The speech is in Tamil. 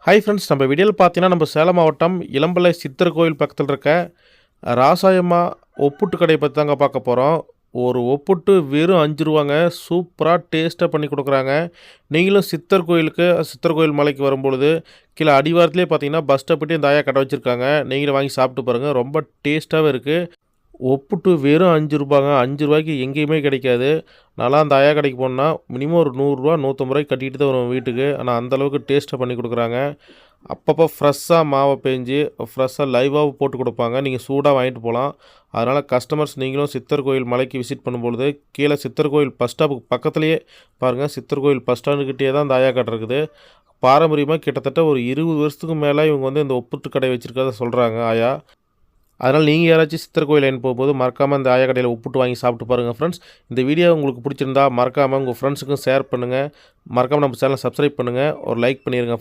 ஹாய் ஃப்ரெண்ட்ஸ், நம்ம வீடியோவில் பார்த்தீங்கன்னா நம்ம சேலம் மாவட்டம் இளம்பிள்ளை சித்தர் கோயில் பக்கத்தில் இருக்க ராசாயம்மா ஒப்புட்டு கடையை பற்றி தாங்க பார்க்க போகிறோம். ஒரு ஒப்புட்டு வெறும் 5 ரூபாங்க. சூப்பராக டேஸ்ட்டாக பண்ணி கொடுக்குறாங்க. நீங்களும் சித்தர் கோயில் மலைக்கு வரும்பொழுது கீழே அடிவாரத்துலேயே பார்த்தீங்கன்னா பஸ் ஸ்டாப்கிட்டே இந்த ஆயா கடை வச்சுருக்காங்க. நீங்களும் வாங்கி சாப்பிட்டு பாருங்கள். ரொம்ப டேஸ்ட்டாகவே இருக்குது. ஒப்புட்டு வெறும் 5 ரூபாங்க. 5 ரூபாய்க்கு எங்கேயுமே கிடைக்காது. நான்லாம் அந்த ஆயா கடைக்கு போனேன்னா மினிமம் ஒரு ரூ. 100 150 ரூபாய்க்கு கட்டிட்டு தான் வருவேன் வீட்டுக்கு. ஆனால் அந்தளவுக்கு டேஸ்ட்டாக பண்ணி கொடுக்குறாங்க. அப்பப்போ ஃப்ரெஷ்ஷாக மாவை பேஞ்சு ஃப்ரெஷ்ஷாக லைவாக போட்டு கொடுப்பாங்க. நீங்கள் சூடாக வாங்கிட்டு போகலாம். அதனால் கஸ்டமர்ஸ் நீங்களும் சித்தர் கோயில் மலைக்கு விசிட் பண்ணும்பொழுது கீழே சித்தர் கோயில் பஸ் ஸ்டாப்புக்கு பக்கத்துலேயே பாருங்கள், சித்தர் கோயில் பஸ் ஸ்டாண்டுக்கிட்டே தான் அந்த ஆயா கடை இருக்குது. பாரம்பரியமாக கிட்டத்தட்ட ஒரு 20 வருஷத்துக்கு மேலே இவங்க வந்து இந்த ஒப்புட்டு கடை வச்சுருக்கறத சொல்கிறாங்க ஆயா. அதனால் நீங்கள் யாராச்சும் சித்தர் கோயில் லைன் போகும்போது மறக்காமல் இந்த ஆயா கடையில் உப்புட்டு வாங்கி சாப்பிட்டு பாருங்கள் ஃப்ரெண்ட்ஸ். இந்த வீடியோ உங்களுக்கு பிடிச்சிருந்தா மறக்காமல் உங்கள் ஃப்ரெண்ட்ஸுக்கும் ஷேர் பண்ணுங்கள். மறக்காமல் நம்ம சேனலை சப்ஸ்கிரைப் பண்ணுங்கள். ஒரு லைக் பண்ணிடுங்க ஃப்ரெண்ட்ஸ்.